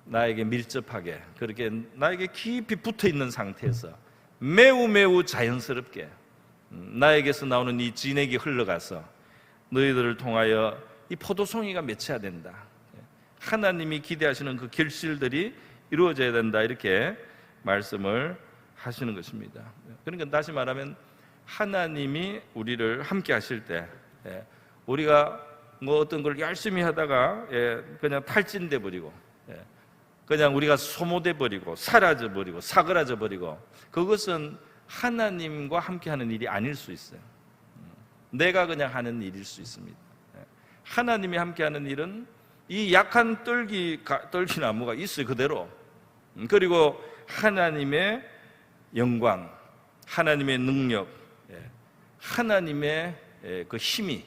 나에게 밀접하게 그렇게 나에게 깊이 붙어 있는 상태에서 매우 자연스럽게 나에게서 나오는 이 진액이 흘러가서 너희들을 통하여 이 포도송이가 맺혀야 된다. 하나님이 기대하시는 그 결실들이 이루어져야 된다. 이렇게 말씀을 하시는 것입니다. 그러니까 다시 말하면 하나님이 우리를 함께 하실 때 우리가 뭐 어떤 걸 열심히 하다가 그냥 탈진돼 버리고 그냥 우리가 소모돼 버리고 사라져 버리고 사그라져 버리고 그것은 하나님과 함께 하는 일이 아닐 수 있어요. 내가 그냥 하는 일일 수 있습니다. 하나님이 함께 하는 일은 이 약한 떨기나무가 있어요, 그대로. 그리고 하나님의 영광, 하나님의 능력, 하나님의 그 힘이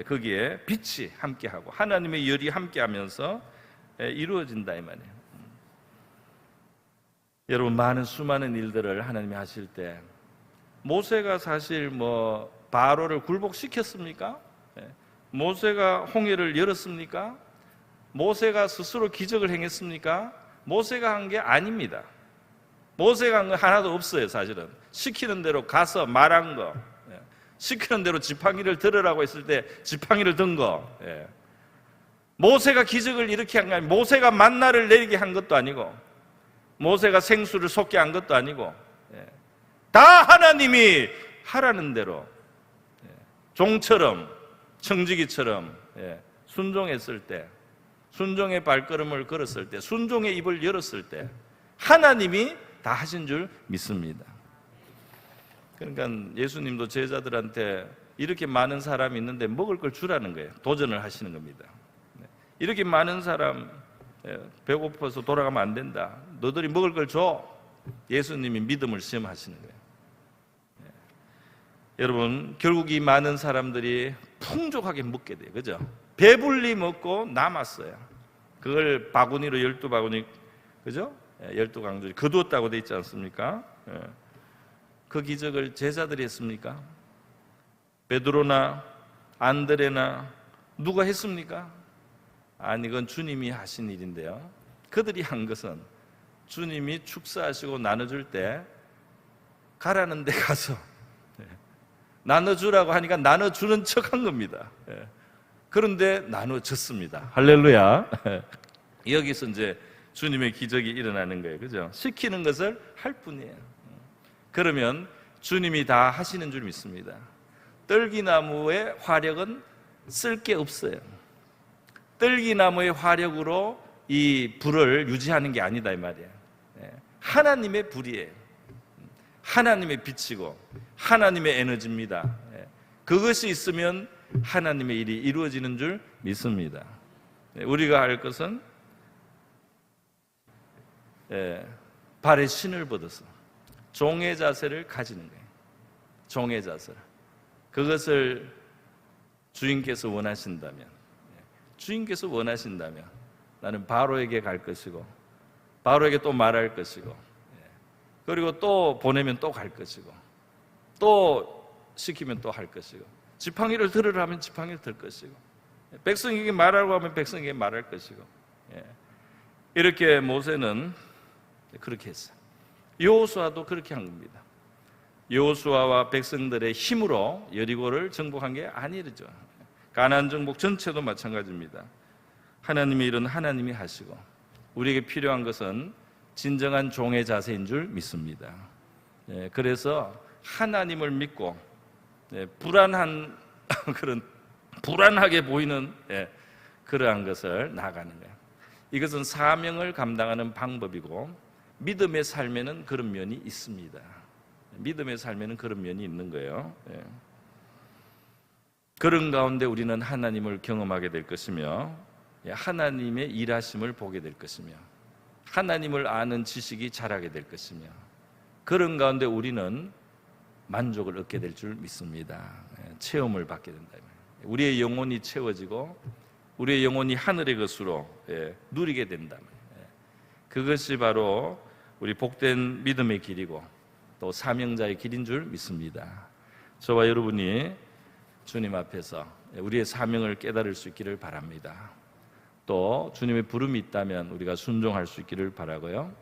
거기에 빛이 함께하고 하나님의 열이 함께하면서 이루어진다 이 말이에요. 여러분, 수많은 일들을 하나님이 하실 때 모세가 사실 뭐 바로를 굴복시켰습니까? 모세가 홍해를 열었습니까? 모세가 스스로 기적을 행했습니까? 모세가 한 게 아닙니다. 모세가 한 거 하나도 없어요. 사실은 시키는 대로 가서 말한 거, 시키는 대로 지팡이를 들으라고 했을 때 지팡이를 든 거, 모세가 기적을 이렇게 한 거 아니고 모세가 만나를 내리게 한 것도 아니고 모세가 생수를 솟게 한 것도 아니고 다 하나님이 하라는 대로 종처럼 청지기처럼 순종했을 때, 순종의 발걸음을 걸었을 때, 순종의 입을 열었을 때 하나님이 다 하신 줄 믿습니다. 그러니까 예수님도 제자들한테 이렇게 많은 사람이 있는데 먹을 걸 주라는 거예요. 도전을 하시는 겁니다. 이렇게 많은 사람 배고파서 돌아가면 안 된다. 너들이 먹을 걸 줘. 예수님이 믿음을 시험하시는 거예요. 여러분, 결국 이 많은 사람들이 풍족하게 먹게 돼요. 그죠? 배불리 먹고 남았어요. 그걸 바구니로 12바구니, 그죠? 12강조리 거두었다고 돼 있지 않습니까? 그 기적을 제자들이 했습니까? 베드로나 안드레나 누가 했습니까? 아니, 이건 주님이 하신 일인데요. 그들이 한 것은 주님이 축사하시고 나눠줄 때 가라는 데 가서 나눠주라고 하니까 나눠주는 척 한 겁니다. 그런데 나눠줬습니다. 할렐루야. 여기서 이제 주님의 기적이 일어나는 거예요. 그죠? 시키는 것을 할 뿐이에요. 그러면 주님이 다 하시는 줄 믿습니다. 떨기나무의 화력은 쓸 게 없어요. 떨기나무의 화력으로 이 불을 유지하는 게 아니다 이 말이에요. 하나님의 불이에요. 하나님의 빛이고 하나님의 에너지입니다. 그것이 있으면 하나님의 일이 이루어지는 줄 믿습니다. 우리가 할 것은 발에 신을 벗어서 종의 자세를 가지는 거예요. 종의 자세를. 그것을 주인께서 원하신다면, 주인께서 원하신다면 나는 바로에게 갈 것이고, 바로에게 또 말할 것이고, 그리고 또 보내면 또 갈 것이고, 또 시키면 또 할 것이고, 지팡이를 들으라 하면 지팡이를 들 것이고, 백성에게 말하라고 하면 백성에게 말할 것이고, 이렇게 모세는 그렇게 했어요. 여호수아도 그렇게 한 겁니다. 여호수아와 백성들의 힘으로 여리고를 정복한 게 아니죠. 가나안 정복 전체도 마찬가지입니다. 하나님의 일은 하나님이 하시고, 우리에게 필요한 것은 진정한 종의 자세인 줄 믿습니다. 그래서 하나님을 믿고 불안한 그런 불안하게 보이는 그러한 것을 나아가는 거예요. 이것은 사명을 감당하는 방법이고, 믿음의 삶에는 그런 면이 있습니다. 믿음의 삶에는 그런 면이 있는 거예요. 그런 가운데 우리는 하나님을 경험하게 될 것이며, 하나님의 일하심을 보게 될 것이며, 하나님을 아는 지식이 자라게 될 것이며, 그런 가운데 우리는 만족을 얻게 될 줄 믿습니다. 체험을 받게 된다. 우리의 영혼이 채워지고 우리의 영혼이 하늘의 것으로 누리게 된다. 그것이 바로 우리 복된 믿음의 길이고 또 사명자의 길인 줄 믿습니다. 저와 여러분이 주님 앞에서 우리의 사명을 깨달을 수 있기를 바랍니다. 또 주님의 부름이 있다면 우리가 순종할 수 있기를 바라고요,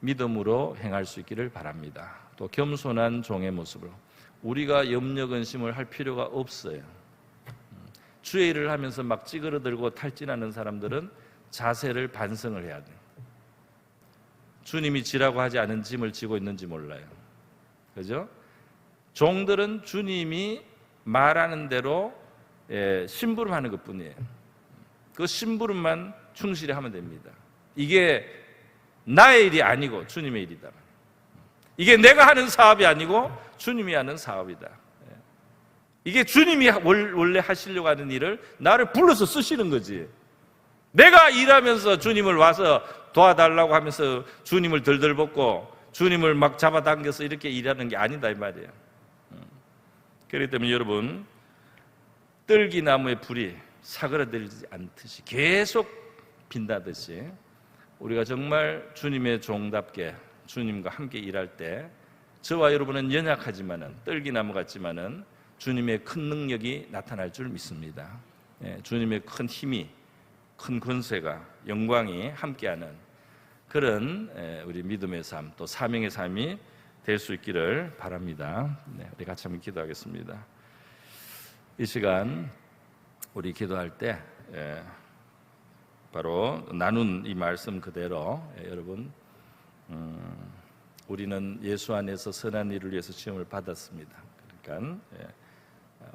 믿음으로 행할 수 있기를 바랍니다. 또 겸손한 종의 모습으로 우리가 염려 근심을 할 필요가 없어요. 주의 일을 하면서 막 찌그러들고 탈진하는 사람들은 자세를 반성을 해야 돼요. 주님이 지라고 하지 않은 짐을 지고 있는지 몰라요. 그죠? 종들은 주님이 말하는 대로 심부름하는 것뿐이에요. 그 심부름만 충실히 하면 됩니다. 이게 나의 일이 아니고 주님의 일이다. 이게 내가 하는 사업이 아니고 주님이 하는 사업이다. 이게 주님이 원래 하시려고 하는 일을 나를 불러서 쓰시는 거지. 내가 일하면서 주님을 와서 도와달라고 하면서 주님을 덜덜 볶고 주님을 막 잡아당겨서 이렇게 일하는 게 아니다 이 말이에요. 그렇기 때문에 여러분, 떨기나무의 불이 사그라들지 않듯이 계속 빈다듯이 우리가 정말 주님의 종답게 주님과 함께 일할 때 저와 여러분은 연약하지만은 떨기나무 같지만은 주님의 큰 능력이 나타날 줄 믿습니다. 주님의 큰 힘이, 큰 권세가, 영광이 함께하는 그런 우리 믿음의 삶, 또 사명의 삶이 될 수 있기를 바랍니다. 우리 같이 한번 기도하겠습니다. 이 시간 우리 기도할 때 바로 나눈 이 말씀 그대로 여러분, 우리는 예수 안에서 선한 일을 위해서 시험을 받았습니다. 그러니까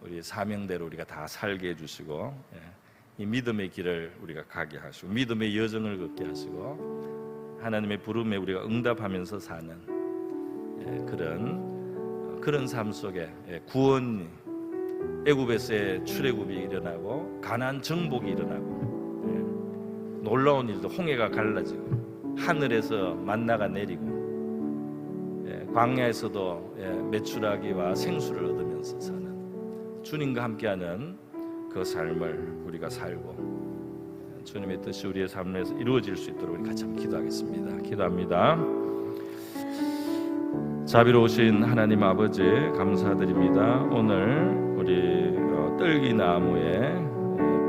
우리 사명대로 우리가 다 살게 해주시고 이 믿음의 길을 우리가 가게 하시고 믿음의 여정을 걷게 하시고 하나님의 부름에 우리가 응답하면서 사는 그런 삶 속에 구원이, 애굽에서의 출애굽이 일어나고 가나안 정복이 일어나고 놀라운 일도, 홍해가 갈라지고 하늘에서 만나가 내리고 광야에서도 메추라기와 생수를 얻으면서 사는 주님과 함께하는 그 삶을 우리가 살고 주님의 뜻이 우리의 삶에서 이루어질 수 있도록 우리 같이 한번 기도하겠습니다. 기도합니다. 자비로우신 하나님 아버지 감사드립니다. 오늘 우리 떨기나무에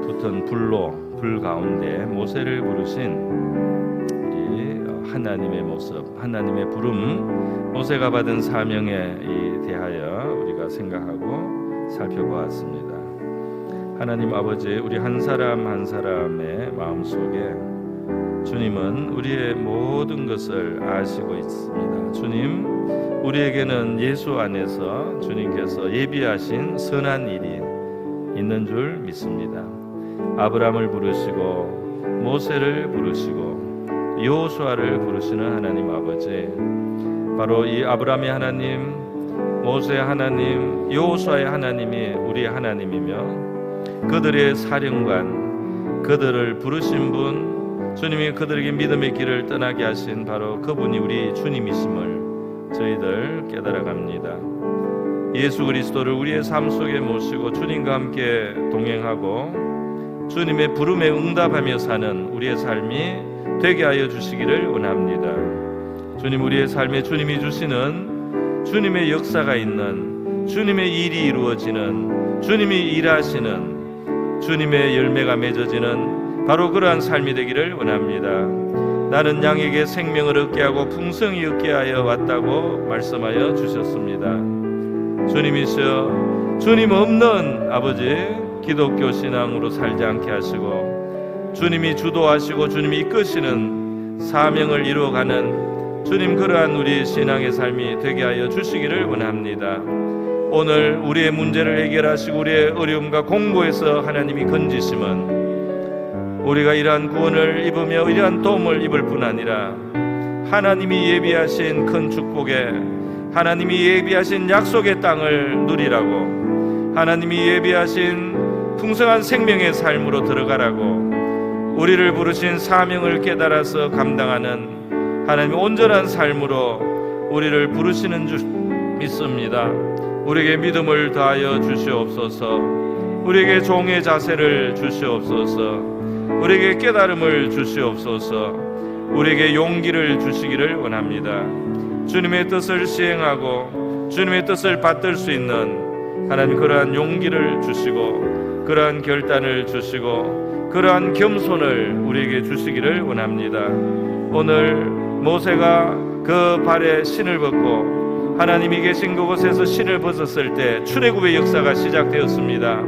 붙은 불 가운데 모세를 부르신 우리 하나님의 모습, 하나님의 부름, 모세가 받은 사명에 대하여 우리가 생각하고 살펴보았습니다. 하나님 아버지, 우리 한 사람 한 사람의 마음속에 주님은 우리의 모든 것을 아시고 있습니다. 주님, 우리에게는 예수 안에서 주님께서 예비하신 선한 일이 있는 줄 믿습니다. 아브라함을 부르시고 모세를 부르시고 여호수아를 부르시는 하나님 아버지, 바로 이 아브라함의 하나님, 모세의 하나님, 여호수아의 하나님이 우리의 하나님이며 그들의 사령관, 그들을 부르신 분, 주님이 그들에게 믿음의 길을 떠나게 하신 바로 그분이 우리 주님이심을 저희들 깨달아갑니다. 예수 그리스도를 우리의 삶 속에 모시고 주님과 함께 동행하고 주님의 부름에 응답하며 사는 우리의 삶이 되게 하여 주시기를 원합니다. 주님, 우리의 삶에 주님이 주시는 주님의 역사가 있는, 주님의 일이 이루어지는, 주님이 일하시는, 주님의 열매가 맺어지는 바로 그러한 삶이 되기를 원합니다. 나는 양에게 생명을 얻게 하고 풍성히 얻게 하여 왔다고 말씀하여 주셨습니다. 주님이시여, 주님 없는 아버지 기독교 신앙으로 살지 않게 하시고 주님이 주도하시고 주님이 이끄시는 사명을 이루어가는 주님, 그러한 우리 신앙의 삶이 되게 하여 주시기를 원합니다. 오늘 우리의 문제를 해결하시고 우리의 어려움과 공고에서 하나님이 건지심은 우리가 이러한 구원을 입으며 이러한 도움을 입을 뿐 아니라 하나님이 예비하신 큰 축복에, 하나님이 예비하신 약속의 땅을 누리라고, 하나님이 예비하신 풍성한 생명의 삶으로 들어가라고, 우리를 부르신 사명을 깨달아서 감당하는 하나님의 온전한 삶으로 우리를 부르시는 줄 믿습니다. 우리에게 믿음을 더하여 주시옵소서. 우리에게 종의 자세를 주시옵소서. 우리에게 깨달음을 주시옵소서. 우리에게 용기를 주시기를 원합니다. 주님의 뜻을 시행하고 주님의 뜻을 받들 수 있는 하나님, 그러한 용기를 주시고 그러한 결단을 주시고 그러한 겸손을 우리에게 주시기를 원합니다. 오늘 모세가 그 발에 신을 벗고 하나님이 계신 그곳에서 신을 벗었을 때 출애굽의 역사가 시작되었습니다.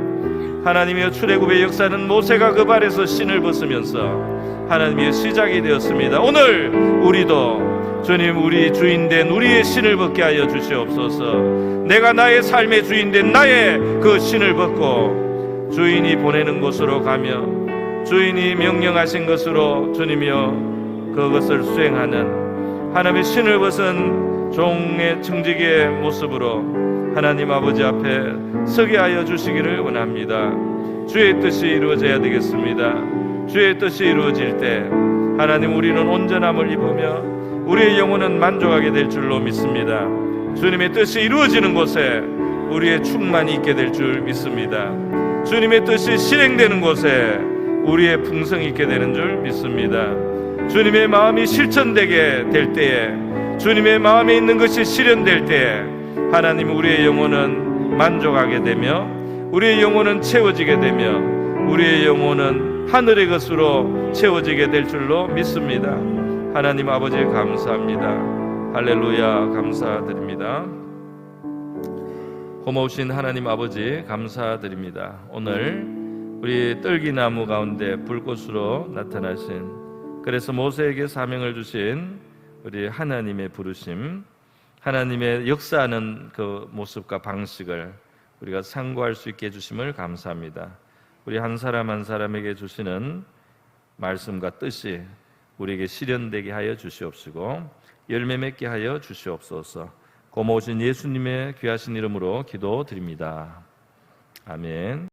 하나님의 출애굽의 역사는 모세가 그 발에서 신을 벗으면서 하나님의 시작이 되었습니다. 오늘 우리도 주님, 우리 주인된 우리의 신을 벗게 하여 주시옵소서. 내가 나의 삶의 주인된 나의 그 신을 벗고 주인이 보내는 곳으로 가며 주인이 명령하신 것으로 주님이여 그것을 수행하는 하나님의 신을 벗은 종의 청지기의 모습으로 하나님 아버지 앞에 서게 하여 주시기를 원합니다. 주의 뜻이 이루어져야 되겠습니다. 주의 뜻이 이루어질 때 하나님, 우리는 온전함을 입으며 우리의 영혼은 만족하게 될 줄로 믿습니다. 주님의 뜻이 이루어지는 곳에 우리의 충만이 있게 될 줄 믿습니다. 주님의 뜻이 실행되는 곳에 우리의 풍성이 있게 되는 줄 믿습니다. 주님의 마음이 실천되게 될 때에, 주님의 마음에 있는 것이 실현될 때에 하나님, 우리의 영혼은 만족하게 되며 우리의 영혼은 채워지게 되며 우리의 영혼은 하늘의 것으로 채워지게 될 줄로 믿습니다. 하나님 아버지 감사합니다. 할렐루야, 감사드립니다. 고마우신 하나님 아버지 감사드립니다. 오늘 우리 떨기나무 가운데 불꽃으로 나타나신, 그래서 모세에게 사명을 주신 우리 하나님의 부르심, 하나님의 역사하는 그 모습과 방식을 우리가 상고할 수 있게 해주심을 감사합니다. 우리 한 사람 한 사람에게 주시는 말씀과 뜻이 우리에게 실현되게 하여 주시옵시고 열매 맺게 하여 주시옵소서. 고마우신 예수님의 귀하신 이름으로 기도드립니다. 아멘.